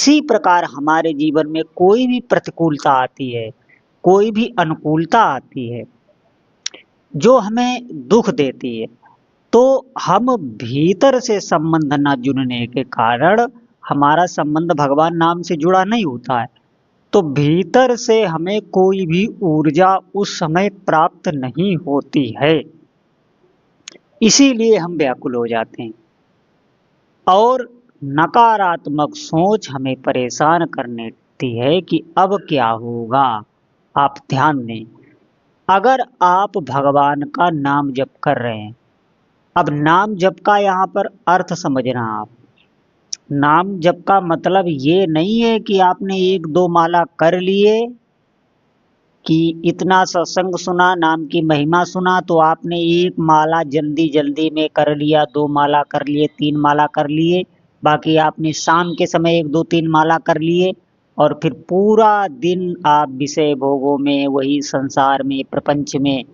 इसी प्रकार हमारे जीवन में कोई भी प्रतिकूलता आती है, कोई भी अनुकूलता आती है जो हमें दुख देती है, तो हम भीतर से संबंध न जुड़ने के कारण हमारा संबंध भगवान नाम से जुड़ा नहीं होता है, तो भीतर से हमें कोई भी ऊर्जा उस समय प्राप्त नहीं होती है। इसीलिए हम व्याकुल हो जाते हैं और नकारात्मक सोच हमें परेशान करने लगती है कि अब क्या होगा। आप ध्यान दें, अगर आप भगवान का नाम जप कर रहे हैं, अब नाम जप का यहाँ पर अर्थ समझना आप। नाम जप का मतलब ये नहीं है कि आपने 1-2 माला कर लिए, कि इतना सत्संग सुना, नाम की महिमा सुना, तो आपने 1 माला जल्दी जल्दी में कर लिया, 2 माला कर लिए, 3 माला कर लिए, बाकी आपने शाम के समय 1-2-3 माला कर लिए और फिर पूरा दिन आप विषय भोगों में, वही संसार में, प्रपंच में,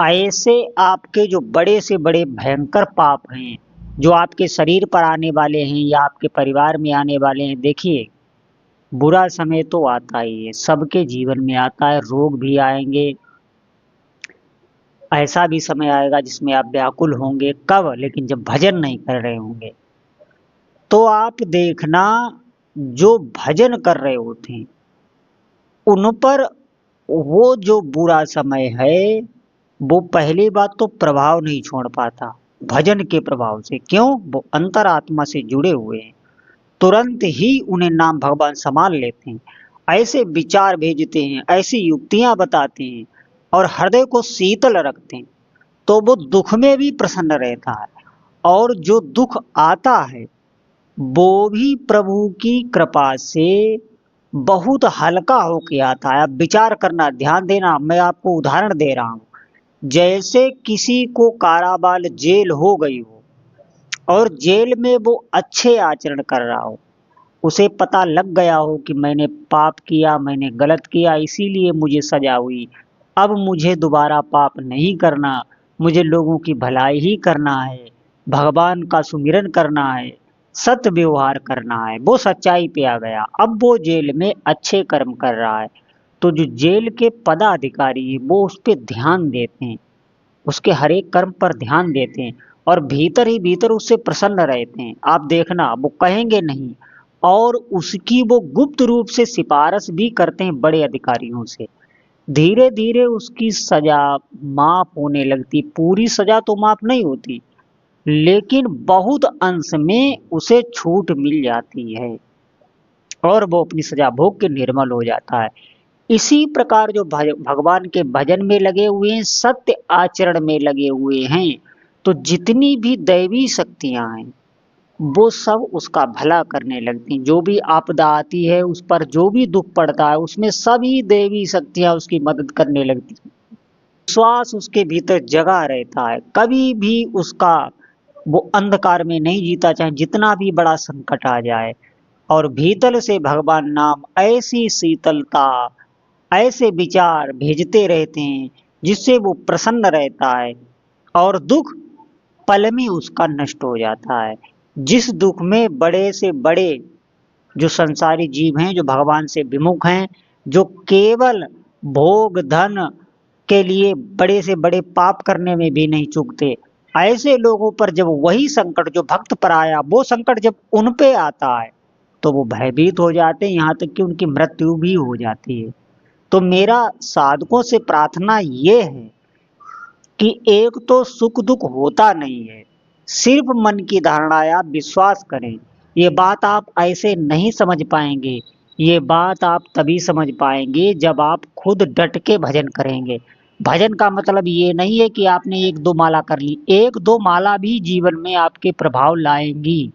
ऐसे आपके जो बड़े से बड़े भयंकर पाप हैं जो आपके शरीर पर आने वाले हैं या आपके परिवार में आने वाले हैं। देखिए, बुरा समय तो आता ही है, सबके जीवन में आता है, रोग भी आएंगे, ऐसा भी समय आएगा जिसमें आप व्याकुल होंगे। कब? लेकिन जब भजन नहीं कर रहे होंगे। तो आप देखना, जो भजन कर रहे होते हैं उन पर वो जो बुरा समय है, वो पहली बात तो प्रभाव नहीं छोड़ पाता भजन के प्रभाव से। क्यों? वो अंतरात्मा से जुड़े हुए हैं, तुरंत ही उन्हें नाम भगवान संभाल लेते हैं, ऐसे विचार भेजते हैं, ऐसी युक्तियां बताते हैं और हृदय को शीतल रखते हैं, तो वो दुख में भी प्रसन्न रहता है और जो दुख आता है वो भी प्रभु की कृपा से बहुत हल्का होके आता है। अब विचार करना, ध्यान देना, मैं आपको उदाहरण दे रहा हूँ। जैसे किसी को कारावास जेल हो गई हो और जेल में वो अच्छे आचरण कर रहा हो, उसे पता लग गया हो कि मैंने पाप किया, मैंने गलत किया, इसीलिए मुझे सजा हुई, अब मुझे दोबारा पाप नहीं करना, मुझे लोगों की भलाई ही करना है, भगवान का सुमिरन करना है, सत्य व्यवहार करना है। वो सच्चाई पे आ गया, अब वो जेल में अच्छे कर्म कर रहा है, तो जो जेल के पदाधिकारी है वो उस पर ध्यान देते हैं, उसके हर एक कर्म पर ध्यान देते हैं और भीतर ही भीतर उससे प्रसन्न रहते हैं। आप देखना, वो कहेंगे नहीं और उसकी वो गुप्त रूप से सिफारिश भी करते हैं बड़े अधिकारियों से। धीरे धीरे उसकी सजा माफ होने लगती, पूरी सजा तो माफ नहीं होती लेकिन बहुत अंश में उसे छूट मिल जाती है और वो अपनी सजा भोग के निर्मल हो जाता है। इसी प्रकार जो भगवान के भजन में लगे हुए हैं, सत्य आचरण में लगे हुए हैं, तो जितनी भी दैवी शक्तियां हैं वो सब उसका भला करने लगती हैं। जो भी आपदा आती है, उस पर जो भी दुख पड़ता है, उसमें सभी देवी शक्तियां उसकी मदद करने लगती हैं। विश्वास उसके भीतर जगा रहता है, कभी भी उसका वो अंधकार में नहीं जीता, चाहे जितना भी बड़ा संकट आ जाए। और भीतर से भगवान नाम ऐसी शीतलता, ऐसे विचार भेजते रहते हैं जिससे वो प्रसन्न रहता है और दुख पल में उसका नष्ट हो जाता है। जिस दुख में बड़े से बड़े जो संसारी जीव हैं, जो भगवान से विमुख हैं, जो केवल भोग धन के लिए बड़े से बड़े पाप करने में भी नहीं चूकते, ऐसे लोगों पर जब वही संकट जो भक्त पर आया, वो संकट जब उन पे आता है तो वो भयभीत हो जाते हैं, यहाँ तक कि उनकी मृत्यु भी हो जाती है। तो मेरा साधकों से प्रार्थना ये है कि एक तो सुख दुख होता नहीं है, सिर्फ मन की धारणा है। आप विश्वास करें, ये बात आप ऐसे नहीं समझ पाएंगे, ये बात आप तभी समझ पाएंगे जब आप खुद डट के भजन करेंगे। भजन का मतलब ये नहीं है कि आपने 1-2 माला कर ली, 1-2 माला भी जीवन में आपके प्रभाव लाएंगी।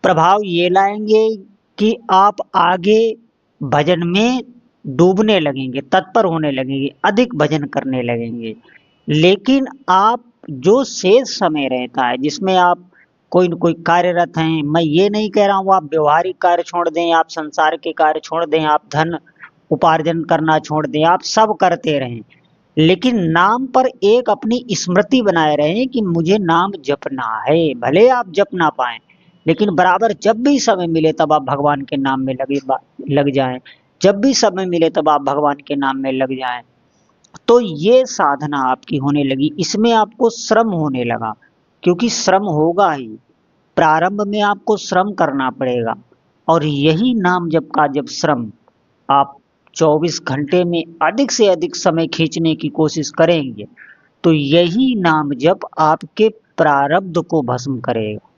प्रभाव ये लाएंगे कि आप आगे भजन में डूबने लगेंगे, तत्पर होने लगेंगे, अधिक भजन करने लगेंगे। लेकिन आप जो शेष समय रहता है जिसमें आप कोई न कोई कार्यरत हैं, मैं ये नहीं कह रहा हूँ आप व्यवहारिक कार्य छोड़ दें, आप संसार के कार्य छोड़ दें, आप धन उपार्जन करना छोड़ दें, आप सब करते रहें, लेकिन नाम पर एक अपनी स्मृति बनाए रहें कि मुझे नाम जपना है। भले आप जप ना पाए, लेकिन बराबर जब भी समय मिले तब आप भगवान के नाम में लग जाएं। जब भी समय मिले तब आप भगवान के नाम में लग जाएं। तो ये साधना आपकी होने लगी, इसमें आपको श्रम होने लगा, क्योंकि श्रम होगा ही, प्रारंभ में आपको श्रम करना पड़ेगा। और यही नाम जप का जब श्रम आप 24 घंटे में अधिक से अधिक समय खींचने की कोशिश करेंगे, तो यही नाम जप आपके प्रारब्ध को भस्म करेगा।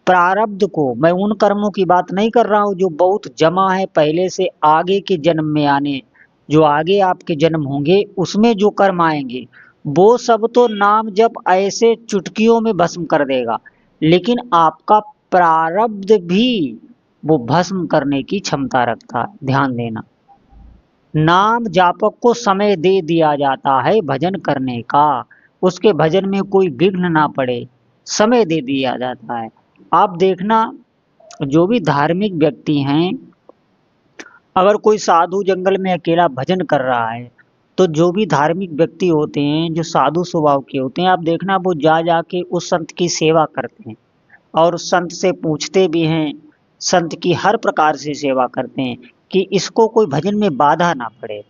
प्रारब्ध को, मैं उन कर्मों की बात नहीं कर रहा हूं जो बहुत जमा है पहले से, आगे के जन्म में आने, जो आगे आपके जन्म होंगे उसमें जो कर्म आएंगे, वो सब तो नाम जप ऐसे चुटकियों में भस्म कर देगा। लेकिन आपका प्रारब्ध भी वो भस्म करने की क्षमता रखता है, ध्यान देना। नाम जापक को समय दे दिया जाता है भजन करने का, उसके भजन में कोई विघ्न ना पड़े, समय दे दिया जाता है। आप देखना, जो भी धार्मिक व्यक्ति हैं, अगर कोई साधु जंगल में अकेला भजन कर रहा है, तो जो भी धार्मिक व्यक्ति होते हैं, जो साधु स्वभाव के होते हैं, आप देखना वो जा जाके उस संत की सेवा करते हैं और संत से पूछते भी हैं, संत की हर प्रकार से सेवा करते हैं कि इसको कोई भजन में बाधा ना पड़े।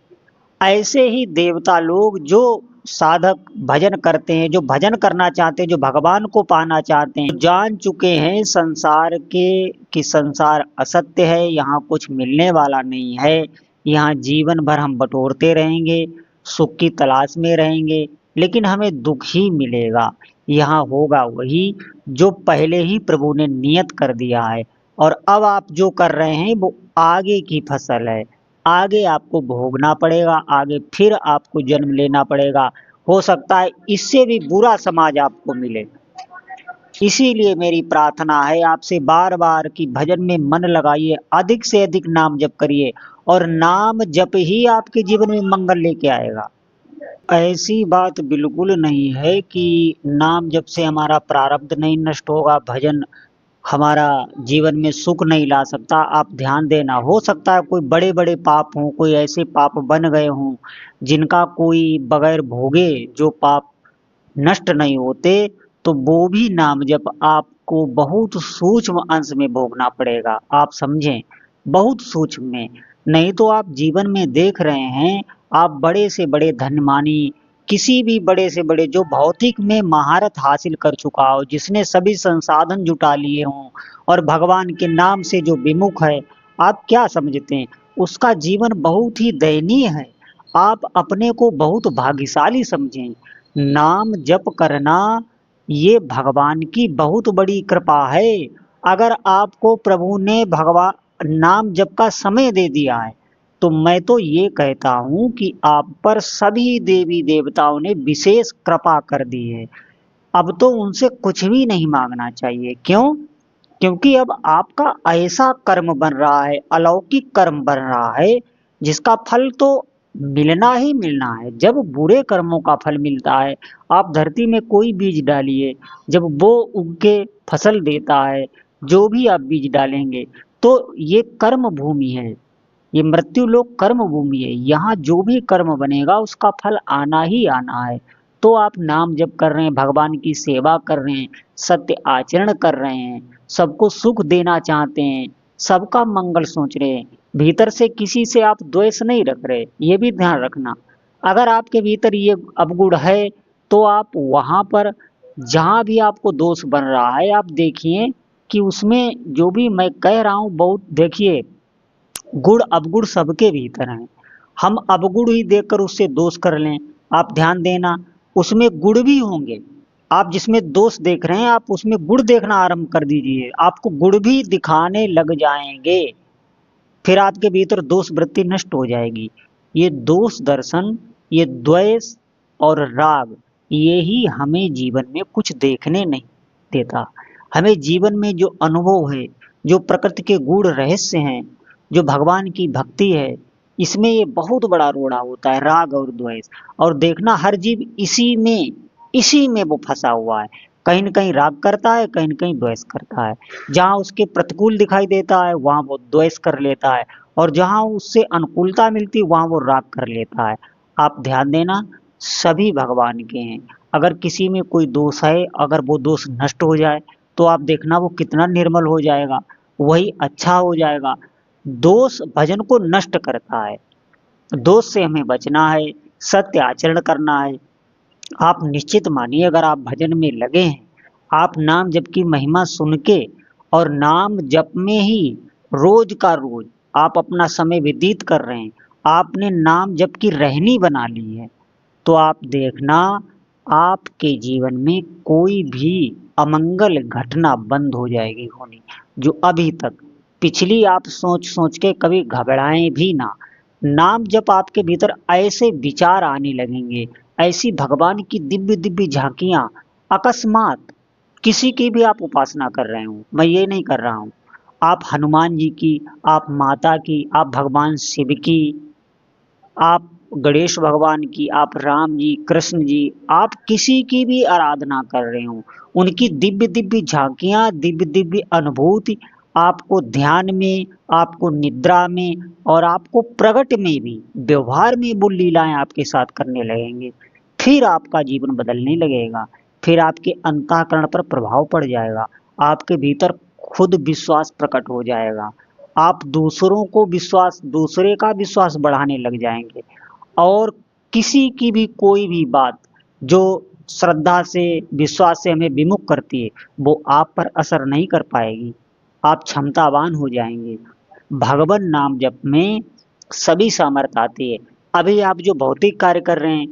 ऐसे ही देवता लोग जो साधक भजन करते हैं, जो भजन करना चाहते हैं, जो भगवान को पाना चाहते हैं, जान चुके हैं संसार के कि संसार असत्य है, यहाँ कुछ मिलने वाला नहीं है, यहाँ जीवन भर हम बटोरते रहेंगे, सुख की तलाश में रहेंगे, लेकिन हमें दुख ही मिलेगा। यहाँ होगा वही जो पहले ही प्रभु ने नियत कर दिया है, और अब आप जो कर रहे हैं वो आगे की फसल है, आगे आपको भोगना पड़ेगा, आगे फिर आपको जन्म लेना पड़ेगा। हो सकता है इससे भी बुरा समाज आपको मिले। इसीलिए मेरी प्रार्थना है आपसे बार बार कि भजन में मन लगाइए, अधिक से अधिक नाम जप करिए, और नाम जप ही आपके जीवन में मंगल लेके आएगा। ऐसी बात बिल्कुल नहीं है कि नाम जप से हमारा प्रारब्ध नहीं नष्ट होगा, भजन हमारा जीवन में सुख नहीं ला सकता। आप ध्यान देना, हो सकता है कोई बड़े बड़े पाप हों, कोई ऐसे पाप बन गए हों जिनका कोई बगैर भोगे जो पाप नष्ट नहीं होते, तो वो भी नाम जप आपको बहुत सूक्ष्म अंश में भोगना पड़ेगा। आप समझें, बहुत सूक्ष्म में। नहीं तो आप जीवन में देख रहे हैं, आप बड़े से बड़े धनमानी, किसी भी बड़े से बड़े जो भौतिक में महारत हासिल कर चुका हो, जिसने सभी संसाधन जुटा लिए हों और भगवान के नाम से जो विमुख है, आप क्या समझते हैं? उसका जीवन बहुत ही दयनीय है। आप अपने को बहुत भाग्यशाली समझें। नाम जप करना ये भगवान की बहुत बड़ी कृपा है। अगर आपको प्रभु ने भगवान नाम जप का समय दे दिया है, तो मैं तो ये कहता हूँ कि आप पर सभी देवी देवताओं ने विशेष कृपा कर दी है। अब तो उनसे कुछ भी नहीं मांगना चाहिए। क्यों? क्योंकि अब आपका ऐसा कर्म बन रहा है, अलौकिक कर्म बन रहा है, जिसका फल तो मिलना ही मिलना है। जब बुरे कर्मों का फल मिलता है, आप धरती में कोई बीज डालिए, जब वो उग के फसल देता है, जो भी आप बीज डालेंगे, तो ये कर्म भूमि है, ये मृत्यु लोक कर्म भूमि है। यहाँ जो भी कर्म बनेगा उसका फल आना ही आना है। तो आप नाम जप कर रहे हैं, भगवान की सेवा कर रहे हैं, सत्य आचरण कर रहे हैं, सबको सुख देना चाहते हैं, सबका मंगल सोच रहे हैं, भीतर से किसी से आप द्वेष नहीं रख रहे, ये भी ध्यान रखना। अगर आपके भीतर ये अवगुण है, तो आप वहाँ पर जहाँ भी आपको दोष बन रहा है, आप देखिए कि उसमें जो भी मैं कह रहा हूँ, बहुत देखिए, गुण अवगुण सबके भीतर हैं। हम अवगुण ही देखकर उससे दोष कर लें, आप ध्यान देना, उसमें गुण भी होंगे। आप जिसमें दोष देख रहे हैं, आप उसमें गुण देखना आरंभ कर दीजिए, आपको गुण भी दिखाने लग जाएंगे, फिर आपके भीतर दोष वृत्ति नष्ट हो जाएगी। ये दोष दर्शन, ये द्वेष और राग, ये ही हमें जीवन में कुछ देखने नहीं देता। हमें जीवन में जो अनुभव है, जो प्रकृति के गूढ़ रहस्य हैं, जो भगवान की भक्ति है, इसमें ये बहुत बड़ा रोड़ा होता है, राग और द्वेष। और देखना, हर जीव इसी में वो फंसा हुआ है, कहीं न कहीं राग करता है, कहीं न कहीं द्वेष करता है। जहाँ उसके प्रतिकूल दिखाई देता है, वहाँ वो द्वेष कर लेता है, और जहाँ उससे अनुकूलता मिलती है, वहाँ वो राग कर लेता है। आप ध्यान देना, सभी भगवान के हैं। अगर किसी में कोई दोष है, अगर वो दोष नष्ट हो जाए, तो आप देखना वो कितना निर्मल हो जाएगा, वही अच्छा हो जाएगा। दोष भजन को नष्ट करता है, दोष से हमें बचना है, सत्य आचरण करना है। आप निश्चित मानिए, अगर आप भजन में लगे हैं, आप नाम जप की महिमा सुन के और नाम जप में ही रोज का रोज आप अपना समय व्यतीत कर रहे हैं, आपने नाम जप की रहनी बना ली है, तो आप देखना आपके जीवन में कोई भी अमंगल घटना बंद हो जाएगी होनी, जो अभी तक पिछली आप सोच सोच के कभी घबराएं भी ना। नाम जप आपके भीतर ऐसे विचार आने लगेंगे, ऐसी भगवान की दिव्य दिव्य झांकियां, अकस्मात किसी की भी आप उपासना कर रहे हो, मैं ये नहीं कर रहा हूँ, आप हनुमान जी की, आप माता की, आप भगवान शिव की, आप गणेश भगवान की, आप राम जी, कृष्ण जी, आप किसी की भी आराधना कर रहे हो, उनकी दिव्य दिव्य झांकियां, दिव्य दिव्य अनुभूति आपको ध्यान में, आपको निद्रा में और आपको प्रगट में भी, व्यवहार में वो लीलाएं आपके साथ करने लगेंगे। फिर आपका जीवन बदलने लगेगा, फिर आपके अंतःकरण पर प्रभाव पड़ जाएगा, आपके भीतर खुद विश्वास प्रकट हो जाएगा, आप दूसरों को विश्वास, दूसरे का विश्वास बढ़ाने लग जाएंगे, और किसी की भी कोई भी बात जो श्रद्धा से, विश्वास से हमें विमुख करती है, वो आप पर असर नहीं कर पाएगी, आप क्षमतावान हो जाएंगे। भगवान नाम जप में सभी सामर्थ आती है। अभी आप जो भौतिक कार्य कर रहे हैं,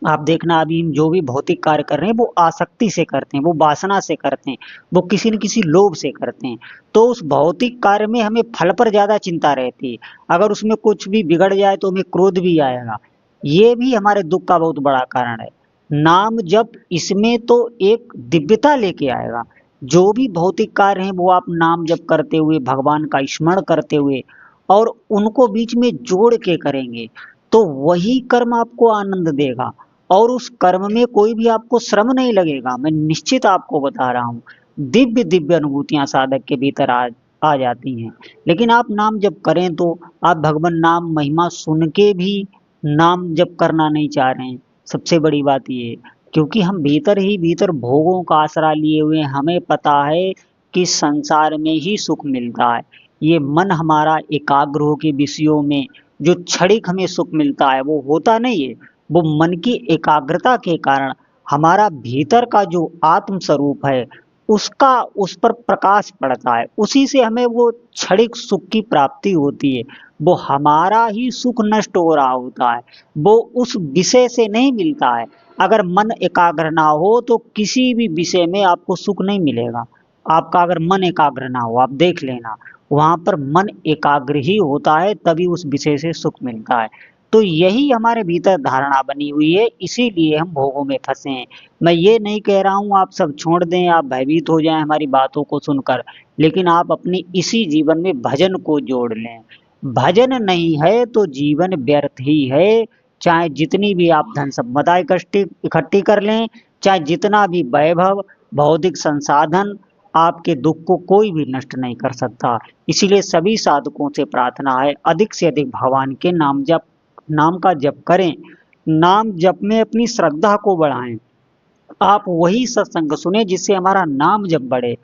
आप देखना अभी हम जो भी भौतिक कार्य कर रहे हैं वो आसक्ति से करते हैं, वो वासना से करते हैं, वो किसी न किसी लोभ से करते हैं। तो उस भौतिक कार्य में हमें फल पर ज्यादा चिंता रहती है, अगर उसमें कुछ भी बिगड़ जाए तो हमें क्रोध भी आएगा, ये भी हमारे दुख का बहुत बड़ा कारण है। नाम जप इसमें तो एक दिव्यता लेके आएगा, जो भी भौतिक कार्य हैं वो आप नाम जप करते हुए, भगवान का स्मरण करते हुए और उनको बीच में जोड़ के करेंगे, तो वही कर्म आपको आनंद देगा, और उस कर्म में कोई भी आपको श्रम नहीं लगेगा। मैं निश्चित आपको बता रहा हूँ, दिव्य दिव्य अनुभूतियां साधक के भीतर आ जाती हैं। लेकिन आप नाम जप करें तो आप भगवान नाम महिमा सुन के भी नाम जप करना नहीं चाह रहे हैं, सबसे बड़ी बात ये है, क्योंकि हम भीतर ही भीतर भोगों का आसरा लिए हुए हैं। हमें पता है कि संसार में ही सुख मिलता है, ये मन हमारा एकाग्र हो के विषयों में जो क्षणिक हमें सुख मिलता है वो होता नहीं है, वो मन की एकाग्रता के कारण हमारा भीतर का जो आत्म स्वरूप है उसका, उस पर प्रकाश पड़ता है, उसी से हमें वो क्षणिक सुख की प्राप्ति होती है। वो हमारा ही सुख नष्ट हो रहा होता है, वो उस विषय से नहीं मिलता है। अगर मन एकाग्र ना हो तो किसी भी विषय में आपको सुख नहीं मिलेगा। आपका अगर मन एकाग्र ना हो, आप देख लेना, वहां पर मन एकाग्र ही होता है, तभी उस विषय से सुख मिलता है। तो यही हमारे भीतर धारणा बनी हुई है, इसीलिए हम भोगों में फंसे हैं। मैं ये नहीं कह रहा हूँ आप सब छोड़ दें, आप भयभीत हो जाएं हमारी बातों को सुनकर, लेकिन आप अपनी इसी जीवन में भजन को जोड़ लें। भजन नहीं है तो जीवन व्यर्थ ही है, चाहे जितनी भी आप धन संपदा इकट्ठी कर लें, चाहे जितना भी वैभव, भौतिक संसाधन, आपके दुख को कोई भी नष्ट नहीं कर सकता। इसीलिए सभी साधकों से प्रार्थना है, अधिक से अधिक भगवान के नाम का जप करें, नाम जप में अपनी श्रद्धा को बढ़ाएं। आप वही सत्संग सुने जिससे हमारा नाम जप बढ़े,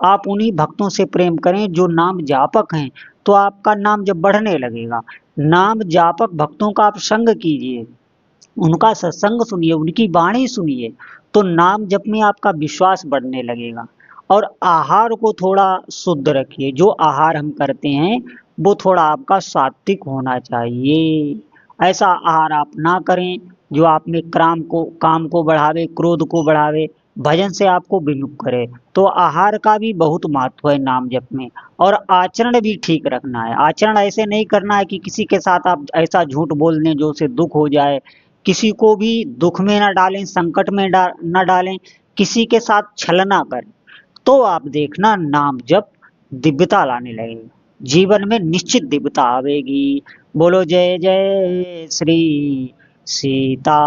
आप उन्हीं भक्तों से प्रेम करें जो नाम जापक हैं, तो आपका नाम जब बढ़ने लगेगा। नाम जापक भक्तों का आप संग कीजिए, उनका सत्संग सुनिए, उनकी वाणी सुनिए, तो नाम जप में आपका विश्वास बढ़ने लगेगा। और आहार को थोड़ा शुद्ध रखिए, जो आहार हम करते हैं वो थोड़ा आपका सात्विक होना चाहिए। ऐसा आहार आप ना करें जो आप में काम को बढ़ावे, क्रोध को बढ़ावे, भजन से आपको विमुख करे। तो आहार का भी बहुत महत्व है नाम जप में। और आचरण भी ठीक रखना है, आचरण ऐसे नहीं करना है कि किसी के साथ आप ऐसा झूठ बोल दें जो उसे दुख हो जाए, किसी को भी दुख में ना डालें, संकट में न डालें, किसी के साथ छलना करें, तो आप देखना नाम जप दिव्यता लाने लगेगा, जीवन में निश्चित दिव्यता आवेगी। बोलो जय जय श्री सीताराम।